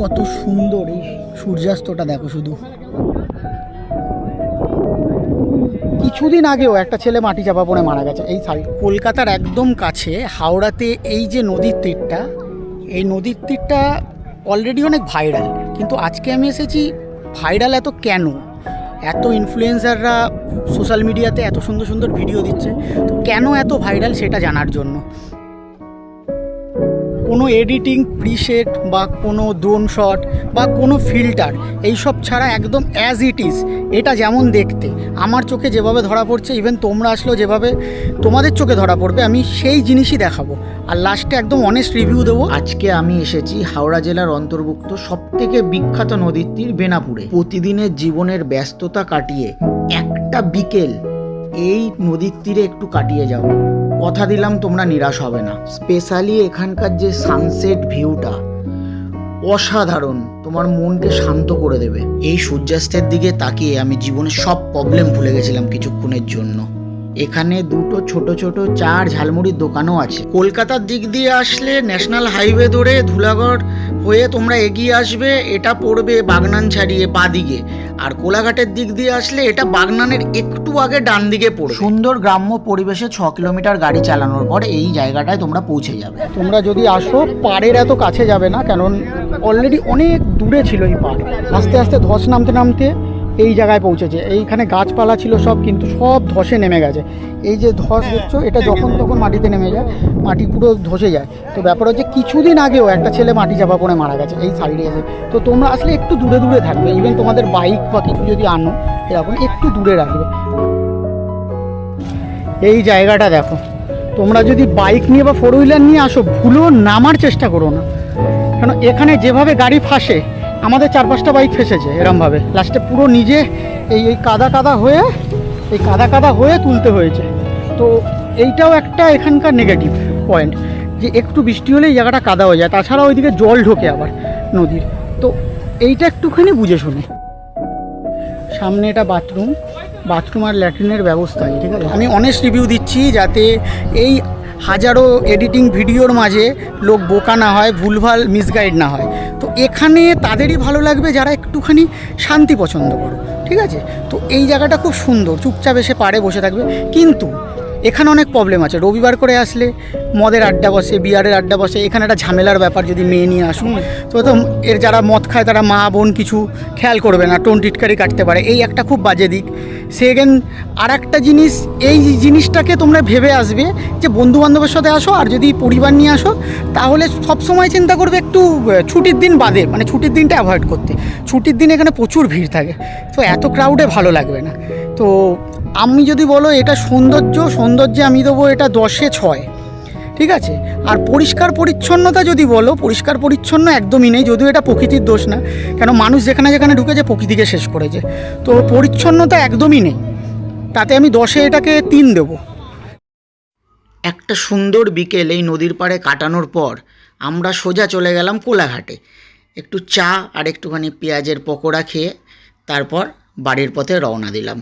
কত সুন্দর এই সূর্যাস্তটা দেখো শুধু। কিছুদিন আগেও একটা ছেলে মাটি চাপা পড়ে মারা গেছে এই সাইড। কলকাতার একদম কাছে হাওড়াতে এই যে নদীর তীরটা, এই নদীর তীরটা অলরেডি অনেক ভাইরাল, কিন্তু আজকে আমি এসেছি ভাইরাল এত কেন, এত ইনফ্লুয়েন্সাররা সোশ্যাল মিডিয়াতে এত সুন্দর সুন্দর ভিডিও দিচ্ছে, তো কেন এত ভাইরাল সেটা জানার জন্য। কোনো এডিটিং প্রিসেট বা কোনো ড্রোন শট বা কোনো ফিল্টার এইসব ছাড়া একদম অ্যাজ ইট ইজ এটা যেমন দেখতে আমার চোখে যেভাবে ধরা পড়ছে, ইভেন তোমরা আসলেও যেভাবে তোমাদের চোখে ধরা পড়বে আমি সেই জিনিসই দেখাবো, আর লাস্টে একদম অনেস্ট রিভিউ দেবো। আজকে আমি এসেছি হাওড়া জেলার অন্তর্ভুক্ত সবথেকে বিখ্যাত নদীর তীর বেনাপুরে। প্রতিদিনের জীবনের ব্যস্ততা কাটিয়ে একটা বিকেল এই নদীর তীরে একটু কাটিয়ে যাও, কথা দিলাম তোমরা নিরাশ হবে না। স্পেশালি এখানকার যে সানসেট ভিউটা অসাধারণ, তোমার মনকে শান্ত করে দেবে। এই সূর্যাস্তের দিকে তাকিয়ে আমি জীবনের সব প্রবলেম ভুলে গেছিলাম কিছুক্ষণের জন্য। এখানে দুটো ছোট ছোট চার ঝালমুড়ির দোকানও আছে। কলকাতার দিক দিয়ে আসলে ন্যাশনাল হাইওয়ে ধরে ধুলাগড় হয়ে তোমরা এগিয়ে আসবে, এটা পড়বে বাগনান ছাড়িয়ে বাঁ দিকে, আর কোলাঘাটের দিক দিয়ে আসলে এটা বাগনানের একটু আগে ডান দিকে পড়বে। সুন্দর গ্রাম্য পরিবেশে 6 কিলোমিটার গাড়ি চালানোর পর এই জায়গাটায় তোমরা পৌঁছে যাবে। তোমরা যদি আসো পাড়ের এত কাছে যাবে না, কারণ অলরেডি অনেক দূরে ছিল এই পাড়, আস্তে আস্তে ধস নামতে নামতে এই জায়গায় পৌঁছেছে। এইখানে গাছপালা ছিল সব, কিন্তু সব ধসে নেমে গেছে। এই যে ধস দেখছো এটা যখন তখন মাটিতে নেমে যায়, মাটি পুরো ধসে যায়। তো ব্যাপার হচ্ছে কিছুদিন আগেও একটা ছেলে মাটি চাপা পড়ে মারা গেছে এই সাইডে এসে। তো তোমরা আসলে একটু দূরে দূরে থাকবে, ইভেন তোমাদের বাইক বা কিছু যদি আনো এরকম একটু দূরে রাখবে। এই জায়গাটা দেখো, তোমরা যদি বাইক নিয়ে বা 4 হুইলার নিয়ে আসো ভুলেও নামার চেষ্টা করো না, কারণ এখানে যেভাবে গাড়ি ফাঁসে আমাদের 4-5টা বাইক ফেসেছে এরমভাবে, লাস্টে পুরো নিজে এই কাদা হয়ে তুলতে হয়েছে। তো এইটাও একটা এখানকার নেগেটিভ পয়েন্ট, যে একটু বৃষ্টি হলে এই জায়গাটা কাদা হয়ে যায়, তাছাড়া ওইদিকে জল ঢোকে আবার নদীর। তো এইটা একটুখানি বুঝে শুনে। সামনে এটা বাথরুম আর ল্যাট্রিনের ব্যবস্থা আছে, ঠিক আছে। আমি অনেস্ট রিভিউ দিচ্ছি যাতে এই হাজারো এডিটিং ভিডিওর মাঝে লোক বোকা না হয়, ভুলভাল মিসগাইড না হয়। তো এখানে তাদেরই ভালো লাগবে যারা একটুখানি শান্তি পছন্দ করো, ঠিক আছে। তো এই জায়গাটা খুব সুন্দর, চুপচাপ এসে পাড়ে বসে থাকবে। কিন্তু এখানে অনেক প্রবলেম আছে, রবিবার করে আসলে মদের আড্ডা বসে, বিয়ারের আড্ডা বসে, এখানে একটা ঝামেলার ব্যাপার। যদি মেয়ে নিয়ে আসুন তো এর যারা মদ খায় তারা মা বোন কিছু খেয়াল করবে না, টোন টিটকারি কাটতে পারে, এই একটা খুব বাজে দিক। সেকেন্ড আর একটা জিনিস, এই জিনিসটাকে তোমরা ভেবে আসবে যে বন্ধুবান্ধবের সাথে আসো, আর যদি পরিবার নিয়ে আসো তাহলে সবসময় চিন্তা করবে একটু ছুটির দিন বাদে, মানে ছুটির দিনটা অ্যাভয়েড করতে। ছুটির দিন এখানে প্রচুর ভিড় থাকে, তো এত ক্রাউডে ভালো লাগবে না। তো আমি যদি বলো এটা সৌন্দর্যে আমি দেবো এটা 10-এ 6, ঠিক আছে। আর পরিষ্কার পরিচ্ছন্নতা যদি বলো, পরিষ্কার পরিচ্ছন্ন একদমই নেই, যদিও এটা প্রকৃতির দোষ না, কেন মানুষ যেখানে যেখানে ঢুকেছে প্রকৃতিকে শেষ করেছে। তো পরিচ্ছন্নতা একদমই নেই, তাতে আমি 10-এ এটাকে 3 দেবো। একটা সুন্দর বিকেল এই নদীর পাড়ে কাটানোর পর আমরা সোজা চলে গেলাম কোলাঘাটে, একটু চা আর একটুখানি পেঁয়াজের পকোড়া খেয়ে তারপর বাড়ির পথে রওনা দিলাম।